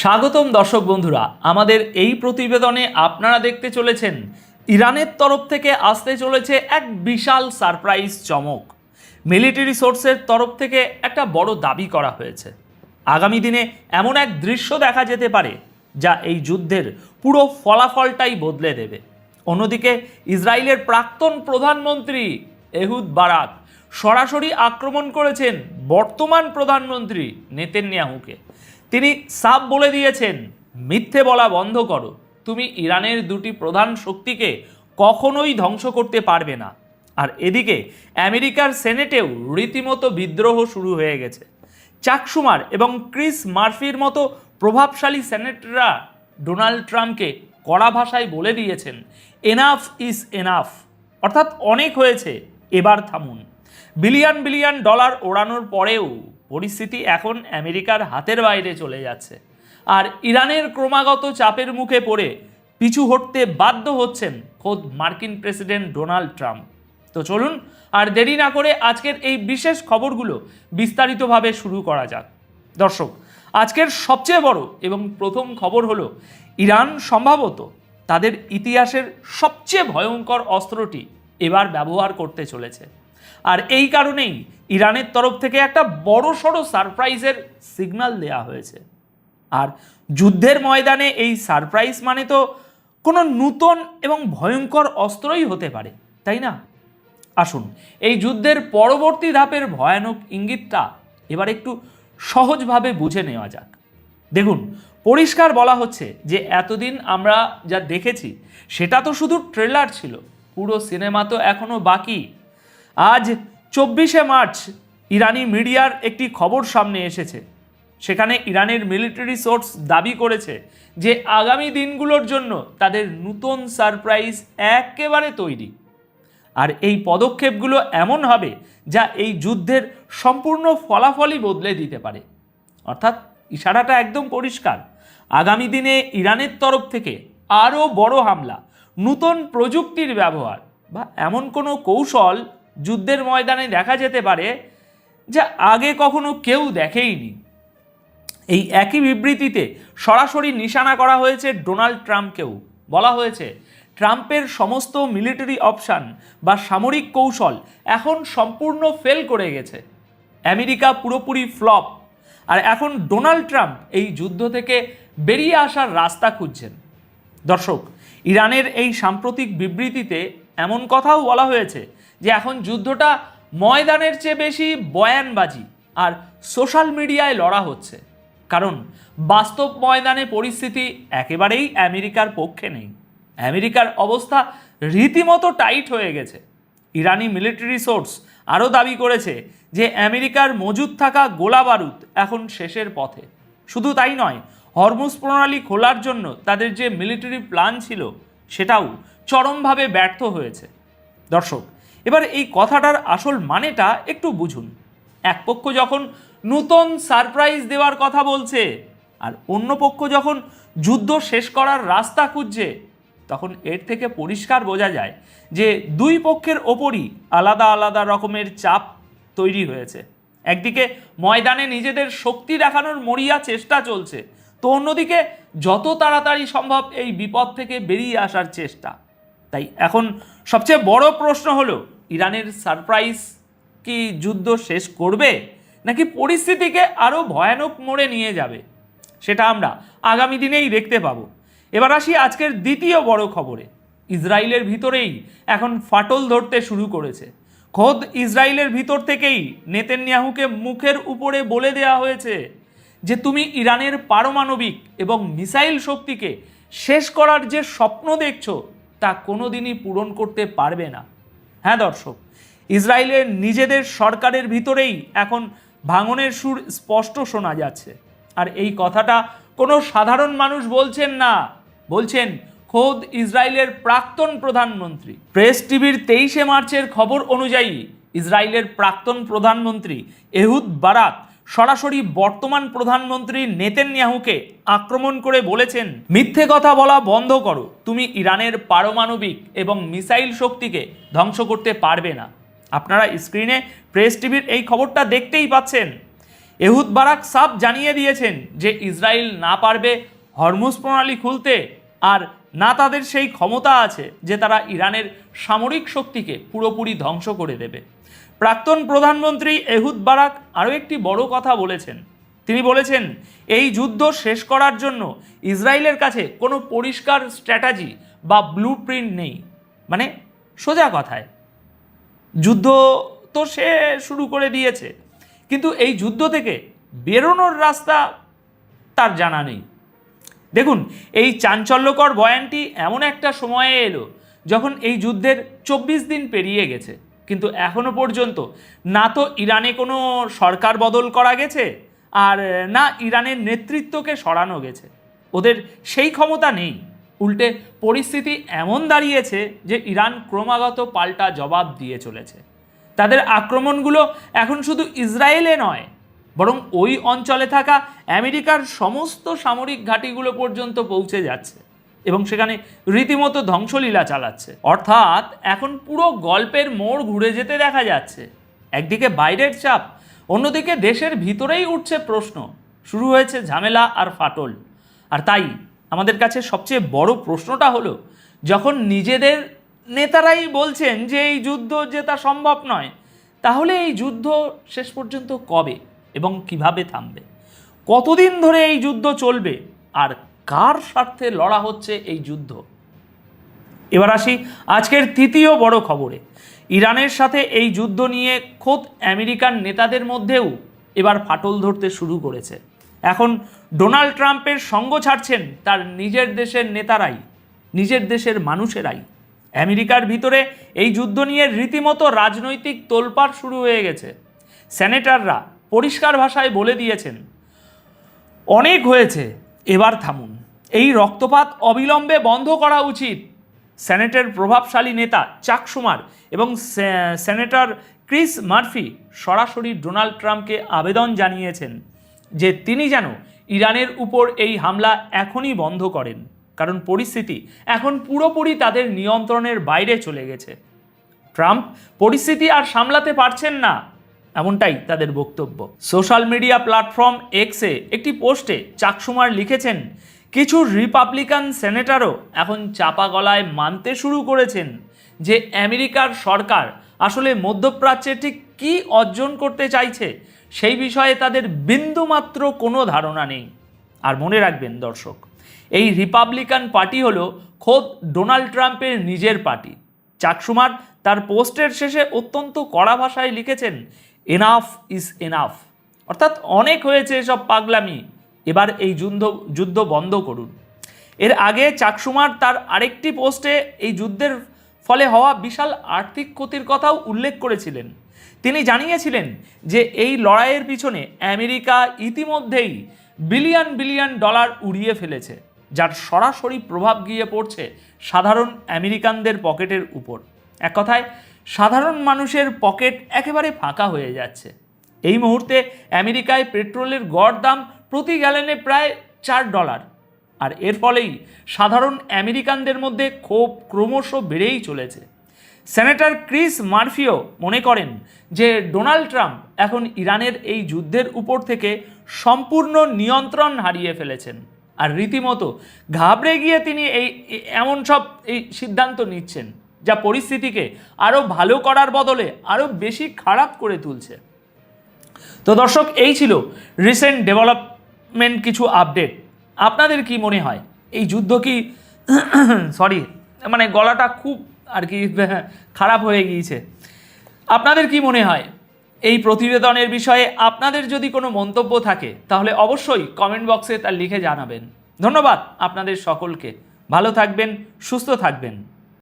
স্বাগতম দর্শক বন্ধুরা, আমাদের এই প্রতিবেদনে আপনারা দেখতে চলেছেন ইরানের তরফ থেকে আসতে চলেছে এক বিশাল সারপ্রাইজ চমক। মিলিটারি সোর্সের তরফ থেকে একটা বড় দাবি করা হয়েছে। আগামী দিনে এমন এক দৃশ্য দেখা যেতে পারে যা এই যুদ্ধের পুরো ফলাফলটাই বদলে দেবে। অন্যদিকে ইসরায়েলের প্রাক্তন প্রধানমন্ত্রী এহুদ বারাক সরাসরি আক্রমণ করেছেন বর্তমান প্রধানমন্ত্রী নেতানিয়াহুকে। তিনি সাফ বলে দিয়েছেন, মিথ্যে বলা বন্ধ করো, তুমি ইরানের দুটি প্রধান শক্তিকে কখনোই ধ্বংস করতে পারবে না। আর এদিকে আমেরিকার সেনেটেও রীতিমতো বিদ্রোহ শুরু হয়ে গেছে। চাক শুমার এবং ক্রিস মার্ফির মতো প্রভাবশালী সেনেটররা ডোনাল্ড ট্রাম্পকে কড়া ভাষায় বলে দিয়েছেন, এনাফ ইজ এনাফ, অর্থাৎ অনেক হয়েছে, এবার থামুন। বিলিয়ন বিলিয়ন ডলার ওড়ানোর পরেও পরিস্থিতি এখন আমেরিকার হাতের বাইরে চলে যাচ্ছে। আর ইরানের ক্রমাগত চাপের মুখে পড়ে পিছু হটতে বাধ্য হচ্ছেন খোদ মার্কিন প্রেসিডেন্ট ডোনাল্ড ট্রাম্প। তো চলুন আর দেরি না করে আজকের এই বিশেষ খবরগুলো বিস্তারিতভাবে শুরু করা যাক। দর্শক, আজকের সবচেয়ে বড় এবং প্রথম খবর হলো, ইরান সম্ভবত তাদের ইতিহাসের সবচেয়ে ভয়ঙ্কর অস্ত্রটি এবার ব্যবহার করতে চলেছে। আর এই কারণেই ইরানের তরফ থেকে একটা বড়সড় সারপ্রাইজের সিগন্যাল দেওয়া হয়েছে। আর যুদ্ধের ময়দানে এই সারপ্রাইজ মানে তো কোনো নূতন এবং ভয়ঙ্কর অস্ত্রই হতে পারে, তাই না? আসুন এই যুদ্ধের পরবর্তী ধাপের ভয়ানক ইঙ্গিতটা এবার একটু সহজভাবে বুঝে নেওয়া যাক। দেখুন, পরিষ্কার বলা হচ্ছে যে এতদিন আমরা যা দেখেছি সেটা তো শুধু ট্রেলার ছিল, পুরো সিনেমা তো এখনও বাকি। আজ 24শে মার্চ ইরানি মিডিয়ার একটি খবর সামনে এসেছে। সেখানে ইরানের মিলিটারি সোর্স দাবি করেছে যে আগামী দিনগুলোর জন্য তাদের নতুন সারপ্রাইজ একেবারে তৈরি। আর এই পদক্ষেপগুলো এমন হবে যা এই যুদ্ধের সম্পূর্ণ ফলাফলই বদলে দিতে পারে। অর্থাৎ ইশারাটা একদম পরিষ্কার, আগামী দিনে ইরানের তরফ থেকে আরও বড় হামলা, নতুন প্রযুক্তির ব্যবহার বা এমন কোনো কৌশল যুদ্ধের ময়দানে দেখা যেতে পারে যা আগে কখনো কেউ দেখেইনি। এই একই বিবৃতিতে সরাসরি নিশানা করা হয়েছে ডোনাল্ড ট্রাম্পকেও। বলা হয়েছে, ট্রাম্পের সমস্ত মিলিটারি অপশন বা সামরিক কৌশল এখন সম্পূর্ণ ফেল করে গেছে। আমেরিকা পুরোপুরি ফ্লপ। আর এখন ডোনাল্ড ট্রাম্প এই যুদ্ধ থেকে বেরিয়ে আসার রাস্তা খুঁজছেন। দর্শক, ইরানের এই সাম্প্রতিক বিবৃতিতে এমন কথাও বলা হয়েছে যে এখন যুদ্ধটা ময়দানের চেয়ে বেশি বয়ানবাজি আর সোশ্যাল মিডিয়ায় লড়া হচ্ছে। কারণ বাস্তব ময়দানে পরিস্থিতি একেবারেই আমেরিকার পক্ষে নেই। আমেরিকার অবস্থা রীতিমতো টাইট হয়ে গেছে। ইরানি মিলিটারি সোর্স আরও দাবি করেছে যে আমেরিকার মজুদ থাকা গোলা বারুদ এখন শেষের পথে। শুধু তাই নয়, হরমুজ প্রণালী খোলার জন্য তাদের যে মিলিটারি প্ল্যান ছিল সেটাও চরমভাবে ব্যর্থ হয়েছে। দর্শক, এবার এই কথাটার আসল মানেটা একটু বুঝুন। এক পক্ষ যখন নতুন সারপ্রাইজ দেওয়ার কথা বলছে আর অন্য পক্ষ যখন যুদ্ধ শেষ করার রাস্তা খুঁজছে, তখন এর থেকে পরিষ্কার বোঝা যায় যে দুই পক্ষের ওপরই আলাদা আলাদা রকমের চাপ তৈরি হয়েছে। একদিকে ময়দানে নিজেদের শক্তি দেখানোর মরিয়া চেষ্টা চলছে, তো অন্যদিকে যত তাড়াতাড়ি সম্ভব এই বিপদ থেকে বেরিয়ে আসার চেষ্টা। তাই এখন সবচেয়ে বড় প্রশ্ন হলো, ইরানের সারপ্রাইজ কি যুদ্ধ শেষ করবে নাকি পরিস্থিতিকে আরও ভয়ানক মোড়ে নিয়ে যাবে? সেটা আমরা আগামী দিনেই দেখতে পাবো। এবার আসি আজকের দ্বিতীয় বড় খবরে। ইসরায়েলের ভিতরেই এখন ফাটল ধরতে শুরু করেছে। খোদ ইসরায়েলের ভিতর থেকেই নেতানিয়াহুকে মুখের উপরে বলে দেওয়া হয়েছে যে তুমি ইরানের পারমাণবিক এবং মিসাইল শক্তিকে শেষ করার যে স্বপ্ন দেখছো তা কোনোদিনই পূরণ করতে পারবে না। হ্যাঁ দর্শক, ইসরায়েলের নিজেদের সরকারের ভিতরেই এখন ভাঙনের সুর স্পষ্ট শোনা যাচ্ছে। আর এই কথাটা কোনো সাধারণ মানুষ বলছেন না, বলছেন খোদ ইসরায়েলের প্রাক্তন প্রধানমন্ত্রী। প্রেস টিভির 23শে মার্চের খবর অনুযায়ী ইসরায়েলের প্রাক্তন প্রধানমন্ত্রী এহুদ বারাক সরাসরি বর্তমান প্রধানমন্ত্রী নেতানিয়াহুকে আক্রমণ করে বলেছেন, মিথ্যে কথা বলা বন্ধ করো, তুমি ইরানের পারমাণবিক এবং মিসাইল শক্তিকে ধ্বংস করতে পারবে না। আপনারা স্ক্রিনে প্রেস টিভির এই খবরটা দেখতেই পাচ্ছেন। এহুদ বারাক সাফ জানিয়ে দিয়েছেন যে ইসরায়েল না পারবে হরমুজ প্রণালী খুলতে, আর না তাদের সেই ক্ষমতা আছে যে তারা ইরানের সামরিক শক্তিকে পুরোপুরি ধ্বংস করে দেবে। প্রাক্তন প্রধানমন্ত্রী এহুদ বারাক আরও একটি বড় কথা বলেছেন। তিনি বলেছেন, এই যুদ্ধ শেষ করার জন্য ইসরায়েলের কাছে কোনো পরিষ্কার স্ট্র্যাটেজি বা ব্লু প্রিন্ট নেই। মানে সোজা কথায়, যুদ্ধ তো সে শুরু করে দিয়েছে, কিন্তু এই যুদ্ধ থেকে বেরোনোর রাস্তা তার জানা নেই। দেখুন, এই চাঞ্চল্যকর বয়ানটি এমন একটা সময়ে এলো যখন এই যুদ্ধের 24 দিন পেরিয়ে গেছে, কিন্তু এখনো পর্যন্ত না তো ইরানে কোনো সরকার বদল করা গেছে, আর না ইরানের নেতৃত্বকে সরানো গেছে। ওদের সেই ক্ষমতা নেই। উল্টে পরিস্থিতি এমন দাঁড়িয়েছে যে ইরান ক্রমাগত পাল্টা জবাব দিয়ে চলেছে। তাদের আক্রমণগুলো এখন শুধু ইসরায়েলে নয়, বরং ওই অঞ্চলে থাকা আমেরিকার সমস্ত সামরিক ঘাঁটিগুলো পর্যন্ত পৌঁছে যাচ্ছে এবং সেখানে রীতিমতো ধ্বংসলীলা চালাচ্ছে। অর্থাৎ এখন পুরো গল্পের মোড় ঘুরে যেতে দেখা যাচ্ছে। একদিকে বাইরের চাপ, অন্যদিকে দেশের ভিতরেই উঠছে প্রশ্ন। শুরু হয়েছে ঝামেলা আর ফাটল। আর তাই আমাদের কাছে সবচেয়ে বড় প্রশ্নটা হলো, যখন নিজেদের নেতারাই বলছেন যে এই যুদ্ধ জেতা সম্ভব নয়, তাহলে এই যুদ্ধ শেষ পর্যন্ত কবে এবং কিভাবে থামবে? কতদিন ধরে এই যুদ্ধ চলবে? আর কার স্বার্থে লড়া হচ্ছে এই যুদ্ধ? এবার আসি আজকের তৃতীয় বড় খবরে। ইরানের সাথে এই যুদ্ধ নিয়ে খোদ আমেরিকান নেতাদের মধ্যেও এবার ফাটল ধরতে শুরু করেছে। এখন ডোনাল্ড ট্রাম্পের সঙ্গ ছাড়ছেন তার নিজের দেশের নেতারাই, নিজের দেশের মানুষেরাই। আমেরিকার ভিতরে এই যুদ্ধ নিয়ে রীতিমতো রাজনৈতিক তোলপাড় শুরু হয়ে গেছে। সেনেটররা পরিষ্কার ভাষায় বলে দিয়েছেন, অনেক হয়েছে, এবার থামুন, এই রক্তপাত অবিলম্বে বন্ধ করা উচিত। সেনেটের প্রভাবশালী নেতা চাক শুমার এবং সেনেটর ক্রিস মার্ফি সরাসরি ডোনাল্ড ট্রাম্পকে আবেদন জানিয়েছেন যে তিনি যেন ইরানের উপর এই হামলা এখনই বন্ধ করেন, কারণ পরিস্থিতি এখন পুরোপুরি তাদের নিয়ন্ত্রণের বাইরে চলে গেছে। ট্রাম্প পরিস্থিতি আর সামলাতে পারছেন না, এমনটাই তাদের বক্তব্য। সোশ্যাল মিডিয়া প্ল্যাটফর্ম এক্সে একটি পোস্টে চাক শুমার লিখেছেন, কিছু রিপাবলিকান সেনেটরও এখন চাপা গলায় মানতে শুরু করেছেন যে আমেরিকার সরকার আসলে মধ্যপ্রাচ্যে ঠিক কী অর্জন করতে চাইছে সেই বিষয়ে তাদের বিন্দুমাত্র কোনো ধারণা নেই। আর মনে রাখবেন দর্শক, এই রিপাবলিকান পার্টি হলো খোদ ডোনাল্ড ট্রাম্পের নিজের পার্টি। চাক শুমার তার পোস্টের শেষে অত্যন্ত কড়া ভাষায় লিখেছেন, এনাফ ইজ এনাফ, অর্থাৎ অনেক হয়েছে এসব পাগলামি, এবার এই যুদ্ধ বন্ধ করুন। এর আগে চাক শুমার তার আরেকটি পোস্টে এই যুদ্ধের ফলে হওয়া বিশাল আর্থিক ক্ষতির কথাও উল্লেখ করেছিলেন। তিনি জানিয়েছিলেন যে এই লড়াইয়ের পিছনে আমেরিকা ইতিমধ্যেই বিলিয়ন বিলিয়ন ডলার উড়িয়ে ফেলেছে, যার সরাসরি প্রভাব গিয়ে পড়ছে সাধারণ আমেরিকানদের পকেটের উপর। এক কথায় সাধারণ মানুষের পকেট একেবারে ফাঁকা হয়ে যাচ্ছে। এই মুহূর্তে আমেরিকায় পেট্রোলের গড় দাম প্রতি গ্যালনে প্রায় $4, আর এর ফলেই সাধারণ আমেরিকানদের মধ্যে ক্ষোভ ক্রমশ বেড়েই চলেছে। সেনেটর ক্রিস মার্ফিও মনে করেন যে ডোনাল্ড ট্রাম্প এখন ইরানের এই যুদ্ধের উপর থেকে সম্পূর্ণ নিয়ন্ত্রণ হারিয়ে ফেলেছেন, আর রীতিমতো ঘাবড়ে গিয়ে তিনি এমন সব সিদ্ধান্ত নিচ্ছেন যা পরিস্থিতিকে আরও ভালো করার বদলে আরও বেশি খারাপ করে তুলছে। তো দর্শক, এই ছিল রিসেন্ট ডেভেলপমেন্ট কিছু আপডেট। আপনাদের কি মনে হয় এই যুদ্ধ কি মানে গলাটা খুব আর কি খারাপ হয়ে গিয়েছে। আপনাদের কি মনে হয় এই প্রতিবেদনের বিষয়ে? আপনাদের যদি কোনো মন্তব্য থাকে তাহলে অবশ্যই কমেন্ট বক্সে তা লিখে জানাবেন। ধন্যবাদ আপনাদের সকলকে। ভালো থাকবেন, সুস্থ থাকবেন।